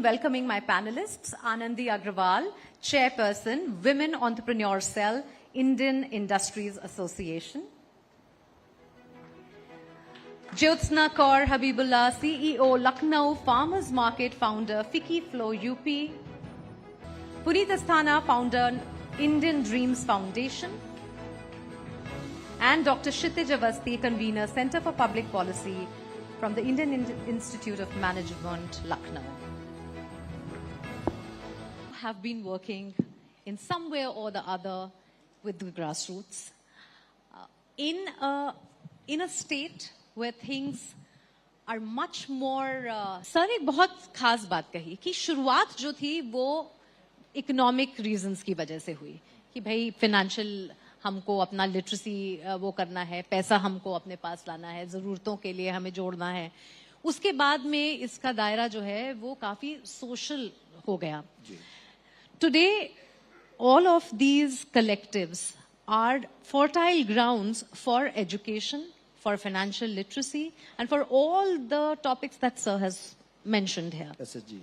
welcoming my panelists, Anandi Agrawal, Chairperson, Women Entrepreneur Cell, Indian Industries Association. Jyotsna Kaur Habibullah, CEO, Lucknow Farmers Market, founder, Fiki Flow UP. Punit Asthana, founder, Indian Dreams Foundation. And Dr. Kshitij Awasthi, convener, Center for Public Policy from the Indian Institute of Management, Lucknow. Have been working in some way or the other with the grassroots in a state where things are much more. Sir एक बहुत खास बात कही कि शुरुआत जो थी वो इकोनॉमिक रीजंस की वजह से हुई कि भाई फाइनेंशियल हमको अपना लिटरेसी वो करना है, पैसा हमको अपने पास लाना है, जरूरतों के लिए हमें जोड़ना है. उसके बाद में इसका दायरा जो है वो काफी सोशल हो गया. Today, all of these collectives are fertile grounds for education, for financial literacy, and for all the topics that Sir has mentioned here. SSG.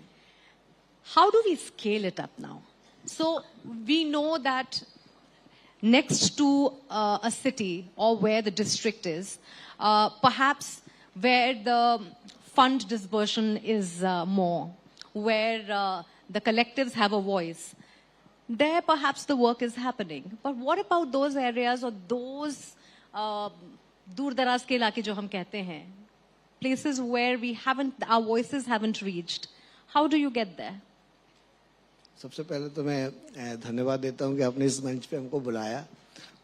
How do we scale it up now? So we know that next to a city or where the district is, perhaps where the fund dispersion is more, where the collectives have a voice, there perhaps the work is happening. But what about those areas or those दूर दराज के इलाके जो हम कहते हैं, places where our voices haven't reached? How do you get there? सबसे पहले तो मैं धन्यवाद देता हूं कि आपने इस मंच पे हमको बुलाया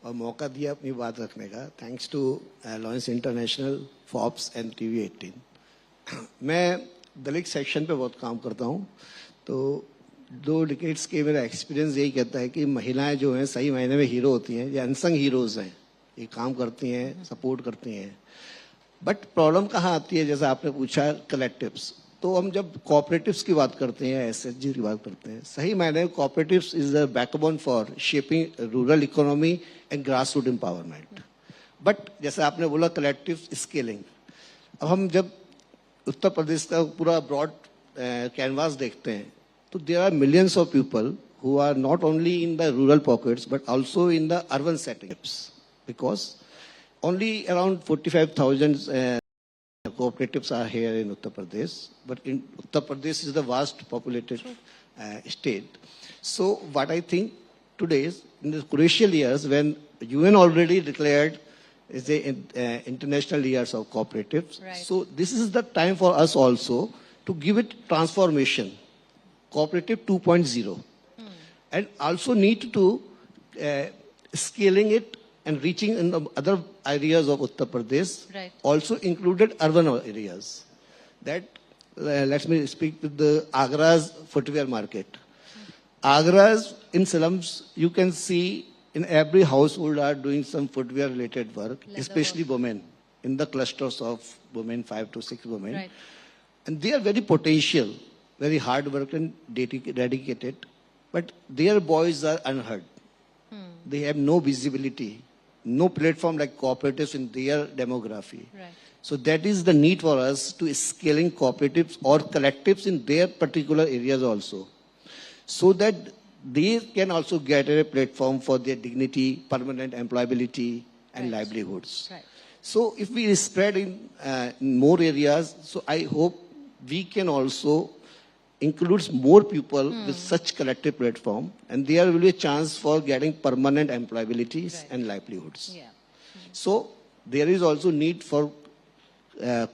और मौका दिया अपनी बात रखने का. Thanks to Lions International, Forbes and TV 18. मैं दलित सेक्शन पे बहुत काम करता हूं, तो 2 डिकेड्स के मेरा एक्सपीरियंस यही कहता है कि महिलाएं जो हैं सही मायने में हीरो होती हैं, ये अनसंग हीरोज हैं. ये काम करती हैं, सपोर्ट करती हैं. बट प्रॉब्लम कहाँ आती है, जैसा आपने पूछा कलेक्टिव्स. तो हम जब कोऑपरेटिव्स की बात करते हैं, एसएचजी की बात करते हैं, सही मायने में cooperatives is the backbone for shaping rural economy and grassroot empowerment. But जैसा आपने बोला कलेक्टिव स्केलिंग, अब हम जब उत्तर प्रदेश का पूरा ब्रॉड कैनवास देखते हैं तो there are millions of people who are not only in the rural pockets but also in the urban settings, because only around 45,000 cooperatives are here in Uttar Pradesh, but in Uttar Pradesh is the vast populated state. So what I think today is in the crucial years when UN already declared is the international years of cooperatives. Right. So this is the time for us also to give it transformation, cooperative 2.0, and also need to scaling it and reaching in the other areas of Uttar Pradesh, right. Also included urban areas. That, let me speak with the Agra's footwear market. Agra's in slums, you can see in every household are doing some footwear related work, especially women, in the clusters of women, 5 to 6 women. Right. And they are very potential, very hard work and dedicated, but their voices are unheard. They have no visibility, no platform like cooperatives in their demography. Right. So that is the need for us to scaling cooperatives or collectives in their particular areas also, so that they can also get a platform for their dignity, permanent employability, and right. livelihoods. Right. So if we spread in more areas, so I hope we can also includes more people with such collective platform, and there will be a chance for getting permanent employabilities right. and livelihoods. Yeah. So there is also need for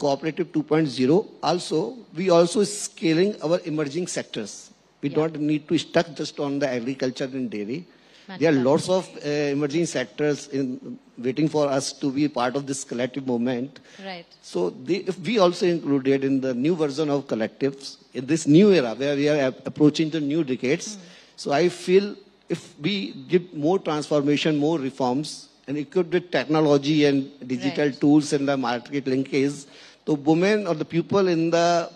cooperative 2.0. Also, we also scaling our emerging sectors. We don't need to stuck just on the agriculture and dairy. There are lots of emerging sectors waiting for us to be part of this collective movement. Right. So if we also included in the new version of collectives, in this new era where we are approaching the new decades, so I feel if we give more transformation, more reforms, and equipped with technology and digital right. tools and the market linkage, so women or the people in the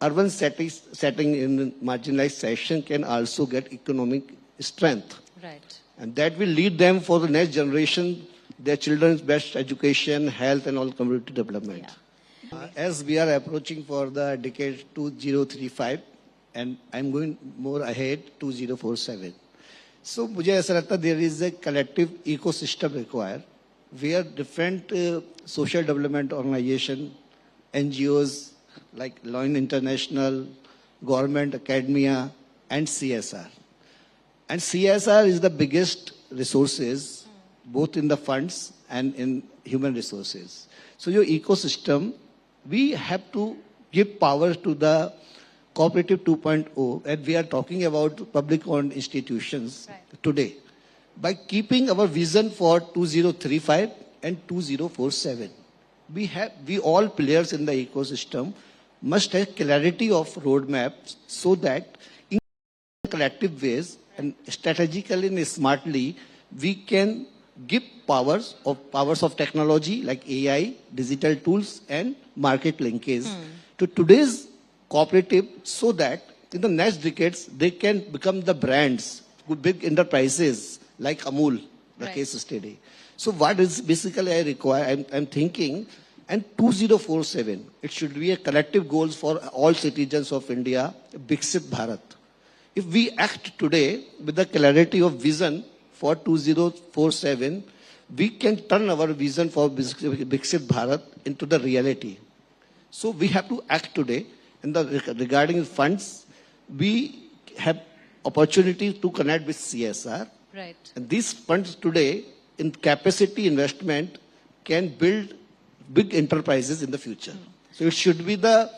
urban setting in marginalized section can also get economic strength. Right. And that will lead them for the next generation, their children's best education, health, and all community development. Yeah. As we are approaching for the decade 2035, and I'm going more ahead, 2047. So मुझे ऐसा लगता है there is a collective ecosystem required where different social development organization, NGOs like LionsInternational, government, academia, and CSR. And CSR is the biggest resources, both in the funds and in human resources. So your ecosystem, we have to give power to the Cooperative 2.0, and we are talking about public-owned institutions today, by keeping our vision for 2035 and 2047. We all players in the ecosystem must have clarity of roadmaps so that in collective ways and strategically and smartly, we can give powers of technology like AI, digital tools, and market linkage to today's cooperative, so that in the next decades they can become the brands, big enterprises like Amul, the case study. So what is basically I require, I'm thinking, and 2047, it should be a collective goals for all citizens of India, Viksit Bharat. If we act today with the clarity of vision for 2047, we can turn our vision for Viksit Bharat into the reality. So we have to act today. And regarding funds, we have opportunity to connect with CSR. Right. And these funds today in capacity investment can build big enterprises in the future. So it should be the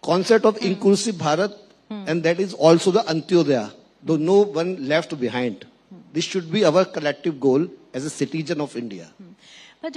concept of inclusive Bharat, and that is also the Antyodaya, though no one left behind. This should be our collective goal as a citizen of India. But